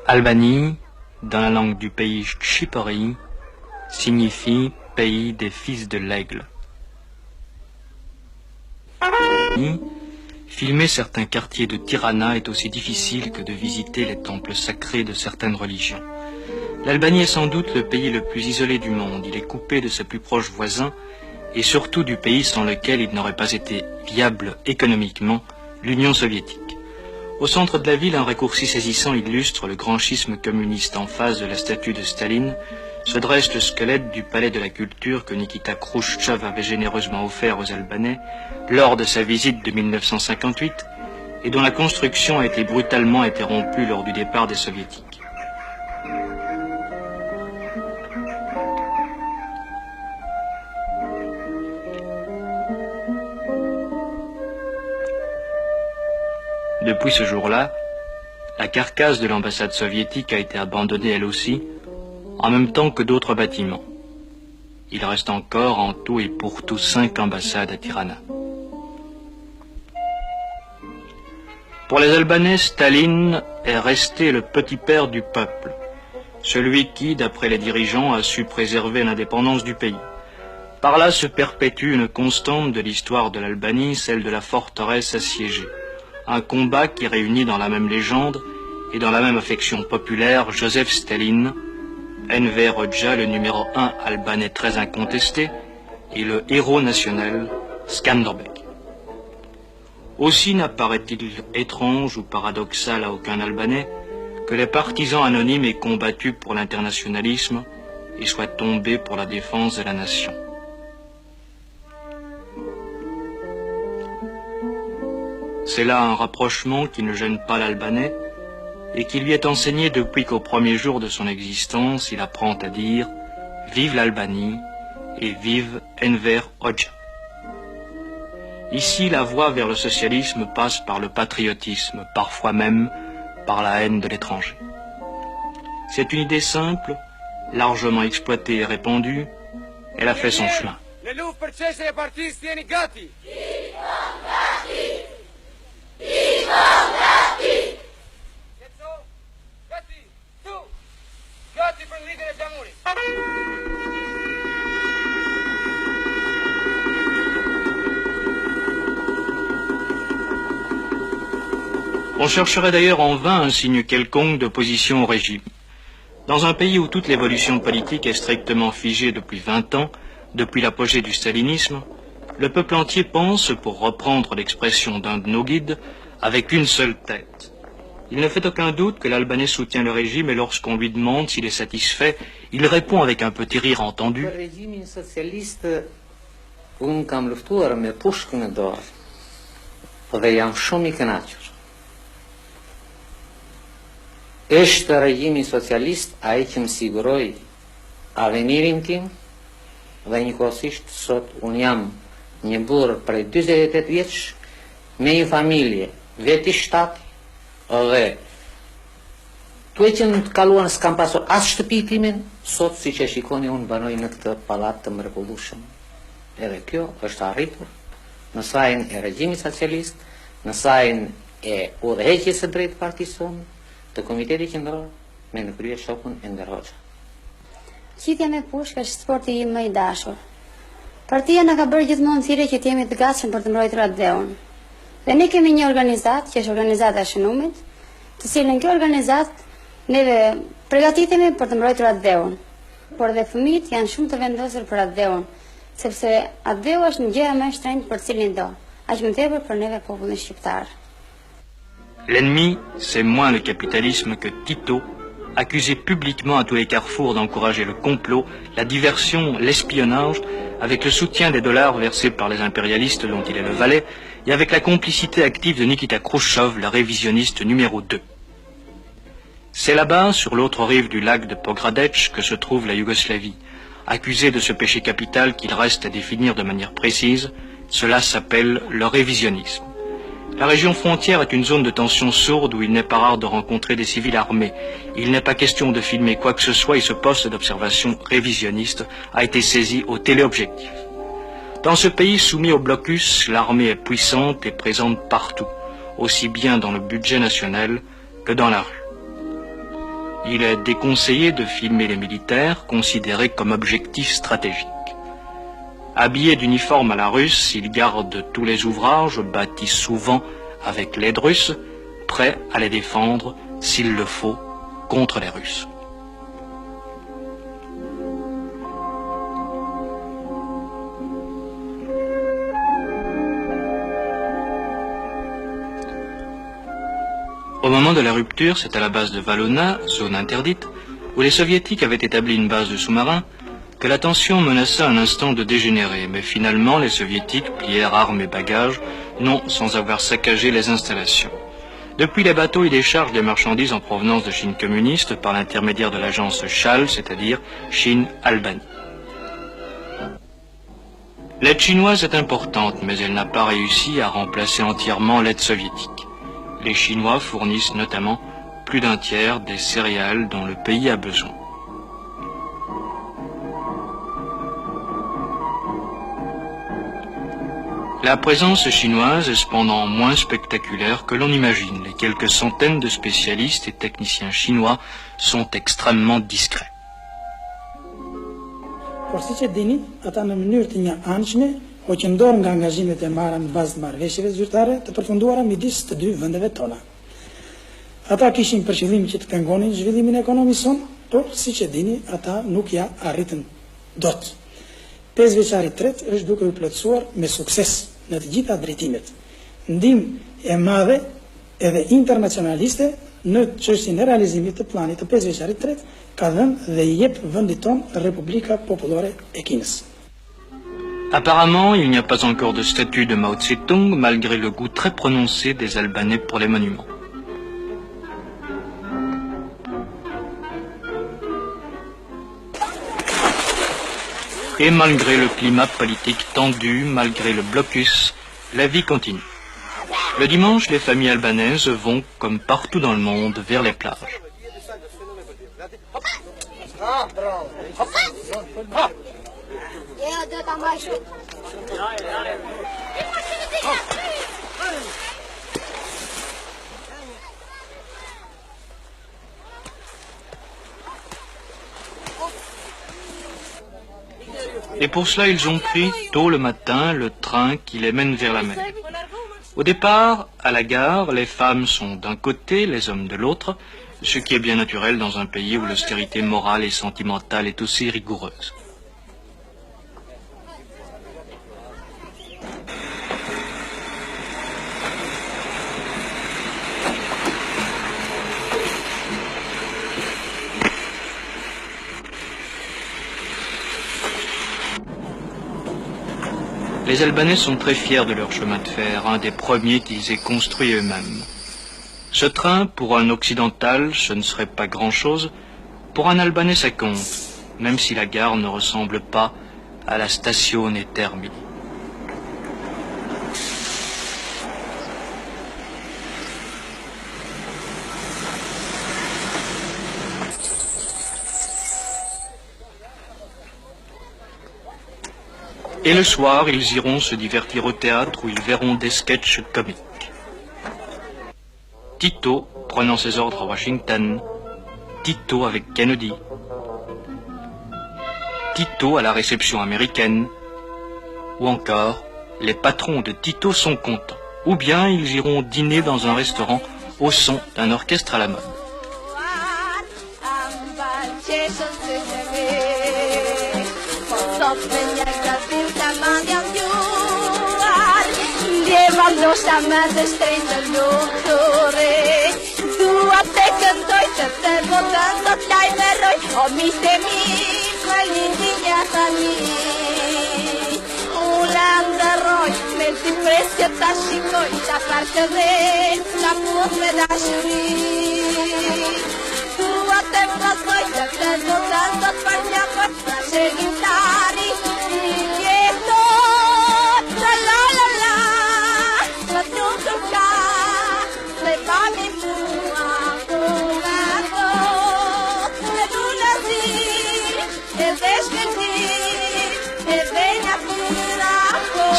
Albanie, dans la langue du pays Shqipëri, signifie pays des fils de l'aigle. Filmer certains quartiers de Tirana est aussi difficile que de visiter les temples sacrés de certaines religions. L'Albanie est sans doute le pays le plus isolé du monde. Il est coupé de ses plus proches voisins et surtout du pays sans lequel il n'aurait pas été viable économiquement, l'Union soviétique. Au centre de la ville, un raccourci saisissant illustre le grand schisme communiste. En face de la statue de Staline se dresse le squelette du palais de la culture que Nikita Khrouchtchev avait généreusement offert aux Albanais lors de sa visite de 1958 et dont la construction a été brutalement interrompue lors du départ des Soviétiques. Depuis ce jour-là, la carcasse de l'ambassade soviétique a été abandonnée elle aussi, en même temps que d'autres bâtiments. Il reste encore en tout et pour tout 5 ambassades à Tirana. Pour les Albanais, Staline est resté le petit père du peuple, celui qui, d'après les dirigeants, a su préserver l'indépendance du pays. Par là se perpétue une constante de l'histoire de l'Albanie, celle de la forteresse assiégée. Un combat qui réunit dans la même légende et dans la même affection populaire Joseph Staline, Enver Hoxha, le numéro 1 albanais très incontesté, et le héros national Skanderbeg. Aussi n'apparaît-il étrange ou paradoxal à aucun Albanais que les partisans anonymes aient combattu pour l'internationalisme et soient tombés pour la défense de la nation. C'est là un rapprochement qui ne gêne pas l'Albanais et qui lui est enseigné depuis qu'au premier jour de son existence, il apprend à dire « Vive l'Albanie et vive Enver Hoxha ». Ici, la voie vers le socialisme passe par le patriotisme, parfois même par la haine de l'étranger. C'est une idée simple, largement exploitée et répandue, elle a fait son chemin. On chercherait d'ailleurs en vain un signe quelconque d'opposition au régime. Dans un pays où toute l'évolution politique est strictement figée depuis 20 ans, depuis l'apogée du stalinisme, le peuple entier pense, pour reprendre l'expression d'un de nos guides, avec une seule tête. Il ne fait aucun doute que l'Albanais soutient le régime et lorsqu'on lui demande s'il est satisfait, il répond avec un petit rire entendu. Le régime socialiste, un kam luftuar me pushkën e dorë dhe jam shumë I kënaqur. Është regjimi socialist ai që më siguroi avenirin tim dhe njëkohësisht sot un jam një burr prej 48 vjeç me një familje veti shtati dhe tuaj që në të kaluar s'kam pasur as shtëpi timin, sot siç e shikoni unë banoj në këtë pallat të mrekullueshëm. Edhe kjo është arritur në sajën e regjimit socialist, në sajën e udhëheqjes së drejtë partisë sonë, të Komitetit Qendror me në krye shokun Enver Hoxha. Qitja me pushkë është sporti im më I dashur. Partia na ka bërë gjithmonë thirrje që të jemi të gatshëm për të mbrojtur atë dheun. Dhe ne kemi një organizatë që është organizata e shënumit, të cilën kjo organizatë neve përgatitemi për të mbrojtur atë dheun. Por dhe fëmijët janë shumë të vendosur për atë dheun, sepse atë dheu është një gjëja më e shtrenjtë për cilin do, aq më tepër për neve popullin shqiptar. L'ennemi, c'est moins le capitalisme que Tito, accusé publiquement à tous les carrefours d'encourager le complot, la diversion, l'espionnage, avec le soutien des dollars versés par les impérialistes dont il est le valet, et avec la complicité active de Nikita Khrouchtchev, le révisionniste numéro 2. C'est là-bas, sur l'autre rive du lac de Pogradec, que se trouve la Yougoslavie. Accusé de ce péché capital qu'il reste à définir de manière précise, cela s'appelle le révisionnisme. La région frontière est une zone de tension sourde où il n'est pas rare de rencontrer des civils armés. Il n'est pas question de filmer quoi que ce soit et ce poste d'observation révisionniste a été saisi au téléobjectif. Dans ce pays soumis au blocus, l'armée est puissante et présente partout, aussi bien dans le budget national que dans la rue. Il est déconseillé de filmer les militaires, considérés comme objectifs stratégiques. Habillés d'uniforme à la russe, ils gardent tous les ouvrages, bâtis souvent avec l'aide russe, prêts à les défendre, s'il le faut, contre les Russes. Au moment de la rupture, c'est à la base de Valona, zone interdite, où les soviétiques avaient établi une base de sous-marins, que la tension menaça un instant de dégénérer, mais finalement les soviétiques plièrent armes et bagages, non sans avoir saccagé les installations. Depuis, les bateaux y déchargent des marchandises en provenance de Chine communiste par l'intermédiaire de l'agence CHAL, c'est-à-dire Chine-Albanie. L'aide chinoise est importante, mais elle n'a pas réussi à remplacer entièrement l'aide soviétique. Les Chinois fournissent notamment plus d'un tiers des céréales dont le pays a besoin. La présence chinoise est cependant moins spectaculaire que l'on imagine. Les quelques centaines de spécialistes et techniciens chinois sont extrêmement discrets. Hoqëndor nga angazhimet e marra në bazë të marrëveshjeve zyrtare të përfunduara midis të dy vendeve tona. Ata kishin për qëllim që të pengonin zhvillimin ekonomik son, por siç e dini, ata nuk ja arritën dot. 5 vjeçari i tretë është duke u plotësuar me sukses në të gjitha drejtimet. Ndihmë e madhe edhe internacionaliste në çështjen e realizimit të planit të 5 vjeçarit të tretë ka dhënë dhe i jep vendit tonë Republika Popullore e Kinës. Apparemment, il n'y a pas encore de statue de Mao Tse-tung, malgré le goût très prononcé des Albanais pour les monuments. Et malgré le climat politique tendu, malgré le blocus, la vie continue. Le dimanche, les familles albanaises vont, comme partout dans le monde, vers les plages. Et pour cela, ils ont pris, tôt le matin, le train qui les mène vers la mer. Au départ, à la gare, les femmes sont d'un côté, les hommes de l'autre, ce qui est bien naturel dans un pays où l'austérité morale et sentimentale est aussi rigoureuse. Les Albanais sont très fiers de leur chemin de fer, un des premiers qu'ils aient construit eux-mêmes. Ce train, pour un occidental, ce ne serait pas grand-chose. Pour un Albanais, ça compte, même si la gare ne ressemble pas à la Stazione Termini. Et le soir, ils iront se divertir au théâtre où ils verront des sketchs comiques. Tito prenant ses ordres à Washington, Tito avec Kennedy, Tito à la réception américaine, ou encore les patrons de Tito sont contents. Ou bien ils iront dîner dans un restaurant au son d'un orchestre à la mode.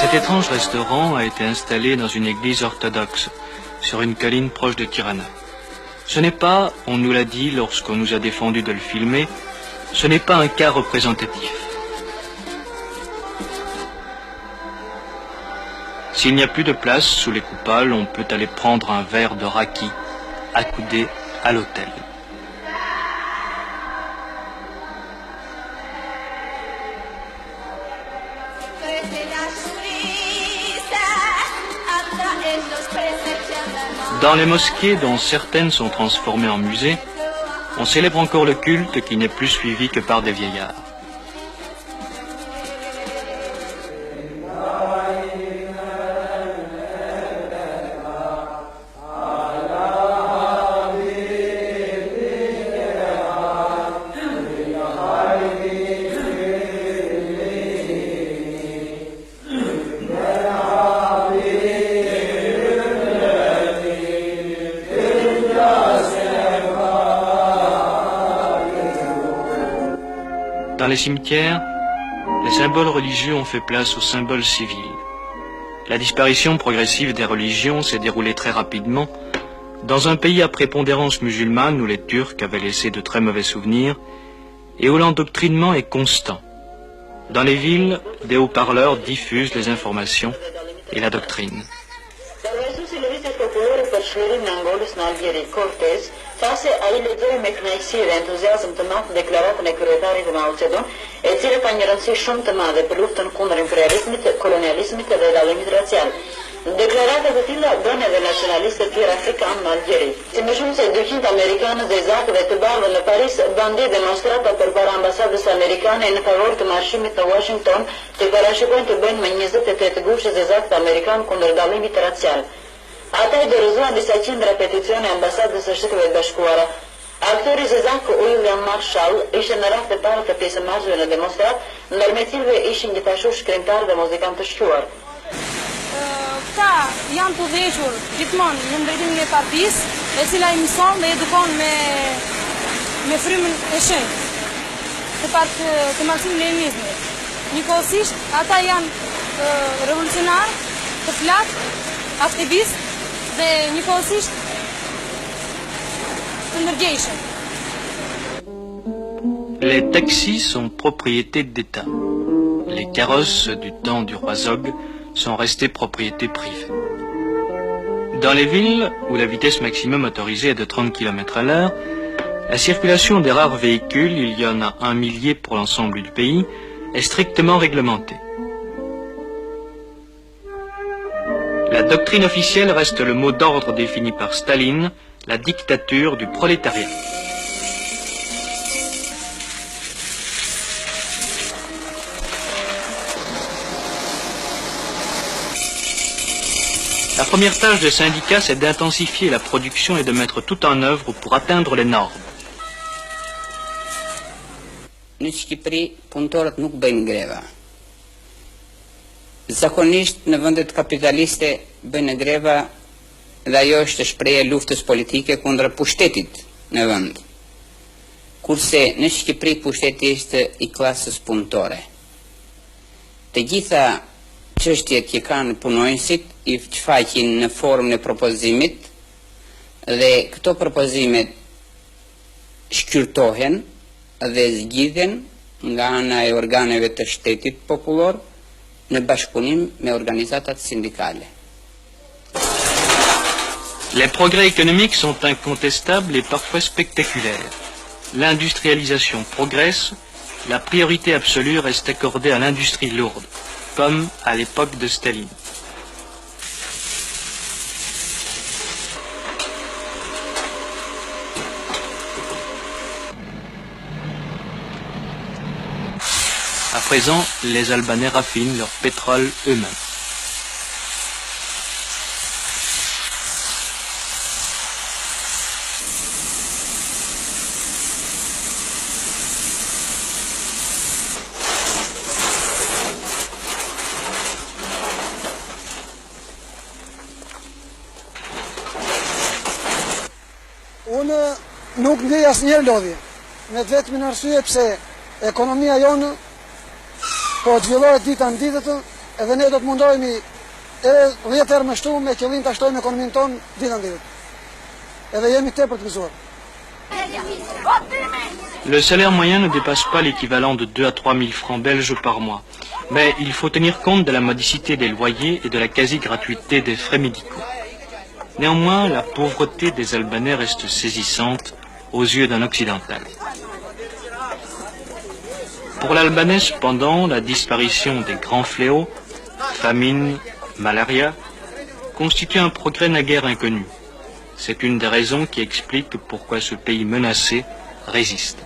Cet étrange restaurant a été installé dans une église orthodoxe, sur une colline proche de Tirana. Ce n'est pas, on nous l'a dit lorsqu'on nous a défendu de le filmer, ce n'est pas un cas représentatif. S'il n'y a plus de place sous les coupoles, on peut aller prendre un verre de raki accoudé à l'hôtel. Dans les mosquées, dont certaines sont transformées en musées, on célèbre encore le culte qui n'est plus suivi que par des vieillards. Dans les cimetières, les symboles religieux ont fait place aux symboles civils. La disparition progressive des religions s'est déroulée très rapidement dans un pays à prépondérance musulmane où les Turcs avaient laissé de très mauvais souvenirs et où l'endoctrinement est constant. Dans les villes, des haut-parleurs diffusent les informations et la doctrine. Tase ai legeri me kënaqësi dhe entuziazm të madh deklaratën e kryetarit Mao Zedong, e cila ka një rëndësi shumë të madhe për luftën kundër imperializmit, kolonializmit dhe dallimit racial. Deklarata të tilla bën edhe nacionalistët tjerë afrikanë në Algjeri. Si më shumë se 200 amerikanë dhe zakëve të bardhë në Paris bandi demonstrata përpara ambasadës amerikane në favor të marshimit në Washington, të parashikojnë të bëjnë më 28 gushës e zakët amerikanë kundër dallimit racial. Ata i dorëzuan disa qindra peticione ambasadës së Shtetit Bashkuara. Aktori Zezak William Marshall ishte në radhë të parë të pjesëmarrësve në demonstrat, ndër me cilëve ishin gjithashtu shkrimtarë dhe muzikantë të shquar. Këta janë të udhëhequr gjithmonë në drejtimin e partisë, e cila i mëson dhe edukon me frymën e shenjtë të marksimin e leninizmit. Njëkohësisht, ata janë revolucionarë, të flatë, aktivistë dhe njëkohësisht të ndërgjegjshëm. Les taxis sont propriété d'État. Les carrosses du temps du roi Zog sont restées propriété privée. Dans les villes où la vitesse maximum autorisée est de 30 km/h, la circulation des rares véhicules, il y en a 1 millier pour l'ensemble du pays, est strictement réglementée. La doctrine officielle reste le mot d'ordre défini par Staline, la dictature du prolétariat. La première tâche des syndicats, c'est d'intensifier la production et de mettre tout en œuvre pour atteindre les normes. Në Shqipëri, punëtorët nuk bëjnë greva. Zakonisht në vendet kapitaliste bëjnë greva dhe ajo është shprehje e luftës politike kundër pushtetit në vend. Kurse në Shqipëri pushteti është i klasës punëtore. Të gjitha çështjet që kanë punonësit i shfaqin në formën e propozimit dhe këto propozimet shkyrtohen dhe zgjidhen nga ana e organeve të shtetit popullor në bashkëpunim me organizatat syndicale. Les progrès économiques sont incontestables et parfois spectaculaires. L'industrialisation progresse, la priorité absolue reste accordée à l'industrie lourde, comme à l'époque de Staline. À présent, les Albanais raffinent leur pétrole eux-mêmes. Unë nuk ndjej asnjëherë lodhje, me vetëm arsye pse ekonomia jonë po zhvillohet dita në ditët edhe ne do të mundohemi edhe 10 herë më shtu me qëllim ta shtojmë ekonominë tonë dita në ditët. edhe jemi tepër të gëzuar. Le salaire moyen ne dépasse pas l'équivalent de 2 à 3 000 francs belges par mois. Mais il faut tenir compte de la modicité des loyers et de la quasi-gratuité des frais médicaux. Néanmoins, la pauvreté des Albanais reste saisissante aux yeux d'un occidental. Pour l'Albanais, cependant, la disparition des grands fléaux, famine, malaria, constitue un progrès naguère inconnu. C'est une des raisons qui explique pourquoi ce pays menacé résiste.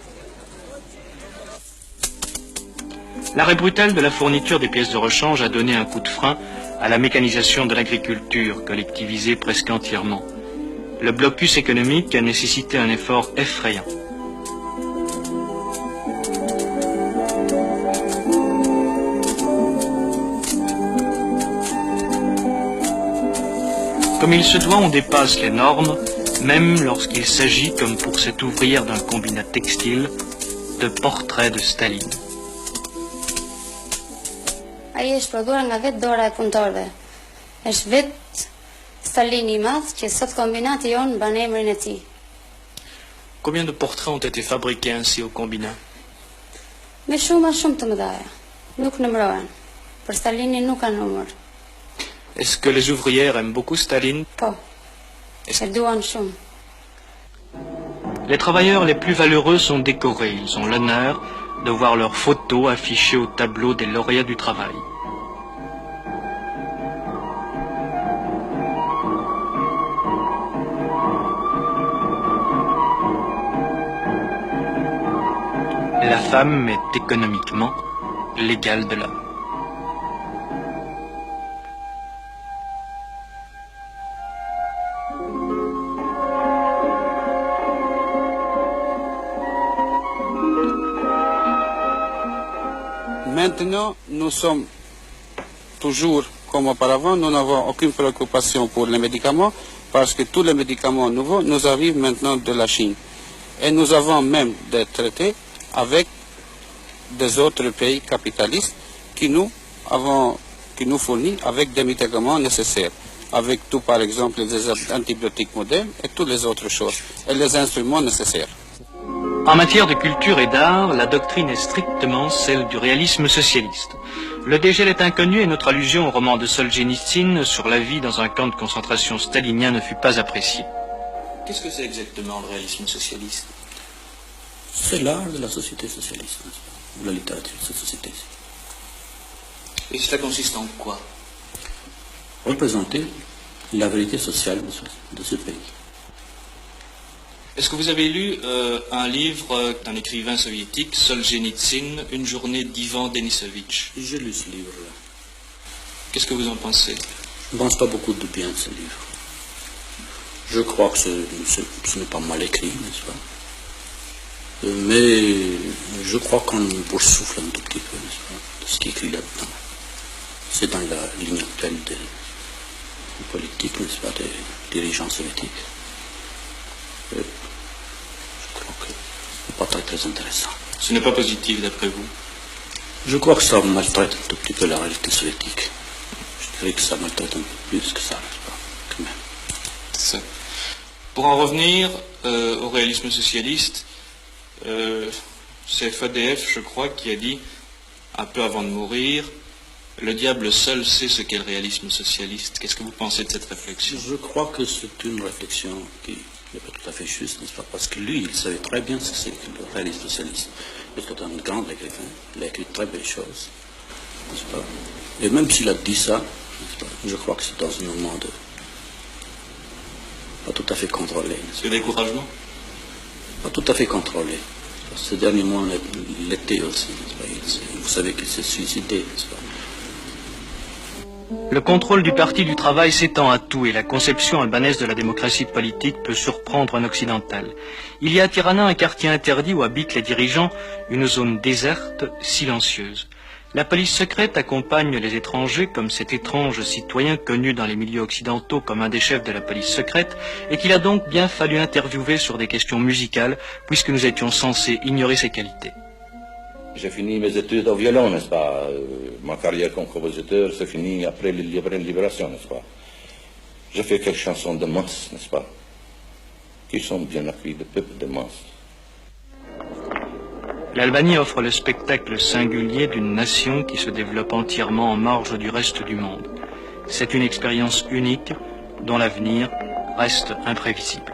L'arrêt brutal de la fourniture des pièces de rechange a donné un coup de frein à la mécanisation de l'agriculture, collectivisée presque entièrement. Le blocus économique a nécessité un effort effrayant. Comme il se doit, on dépasse les normes, même lorsqu'il s'agit, comme pour cette ouvrière d'un combinat textile, de portraits de Staline. Ai është prodhuar nga vetë dora e punëtorëve. Është vetë Stalini I madh që sot kombinati jon mban emrin e tij. Combien de portraits ont été fabriqués ainsi au combinat? Me shumë të mëdha. Nuk numërohen. Për Stalinin nuk ka numër. Est-ce que les ouvrières aiment beaucoup Staline? Po. E duan shumë. Les travailleurs les plus valeureux sont décorés. Ils ont l'honneur de voir leurs photos affichées au tableau des lauréats du travail. La femme est économiquement l'égale de l'homme. Maintenant, nous sommes toujours comme auparavant, nous n'avons aucune préoccupation pour les médicaments parce que tous les médicaments nouveaux nous arrivent maintenant de la Chine. Et nous avons même des traités avec des autres pays capitalistes qui nous fournissent avec des médicaments nécessaires, avec tout par exemple des antibiotiques modernes et toutes les autres choses, et les instruments nécessaires. En matière de culture et d'art, la doctrine est strictement celle du réalisme socialiste. Le dégel est inconnu et notre allusion au roman de Solzhenitsyn sur la vie dans un camp de concentration stalinien ne fut pas appréciée. Qu'est-ce que c'est exactement le réalisme socialiste? C'est l'art de la société socialiste, ou la littérature de cette société. Et cela consiste en quoi? Représenter la vérité sociale de ce pays. Est-ce que vous avez lu un livre d'un écrivain soviétique, Solzhenitsyn, Une journée d'Ivan Denisovitch? J'ai lu ce livre-là. Qu'est-ce que vous en pensez? Je ne pense pas beaucoup de bien de ce livre. Je crois que ce n'est pas mal écrit, n'est-ce pas? Mais je crois qu'on boursoufle un tout petit peu, n'est-ce pas, de ce qui est écrit là-dedans. C'est dans la ligne actuelle des politiques, n'est-ce pas, des dirigeants soviétiques. Je crois que ce n'est pas très intéressant. Ce n'est pas positif d'après vous? Je crois que ça maltraite un tout petit peu la réalité soviétique. Je dirais que ça maltraite un peu plus que ça, n'est-ce pas, quand même. C'est ça. Pour en revenir au réalisme socialiste, c'est FADF, je crois, qui a dit, un peu avant de mourir, le diable seul sait ce qu'est le réalisme socialiste. Qu'est-ce que vous pensez de cette réflexion? Je crois que c'est une réflexion qui n'est pas tout à fait juste, n'est-ce pas? Parce que lui, il savait très bien ce que c'est que le réalisme socialiste. Parce que c'est un grand écrivain, il a écrit de très belles choses, n'est-ce pas? Et même s'il a dit ça, n'est-ce pas, je crois que c'est dans un moment de pas tout à fait contrôlé. C'est découragement? Pas tout à fait contrôlé. Ces derniers mois, il l'était aussi, n'est-ce pas? Vous savez qu'il s'est suicidé, n'est-ce pas? Le contrôle du Parti du Travail s'étend à tout et la conception albanaise de la démocratie politique peut surprendre un occidental. Il y a à Tirana un quartier interdit où habitent les dirigeants, une zone déserte, silencieuse. La police secrète accompagne les étrangers comme cet étrange citoyen connu dans les milieux occidentaux comme un des chefs de la police secrète et qu'il a donc bien fallu interviewer sur des questions musicales puisque nous étions censés ignorer ses qualités. J'ai fini mes études au violon, n'est-ce pas? Ma carrière comme compositeur s'est finie après la libération, n'est-ce pas? J'ai fait quelques chansons de Moss, n'est-ce pas? qui sont bien accueillis, le peuple de masse. L'Albanie offre le spectacle singulier d'une nation qui se développe entièrement en marge du reste du monde. C'est une expérience unique dont l'avenir reste imprévisible.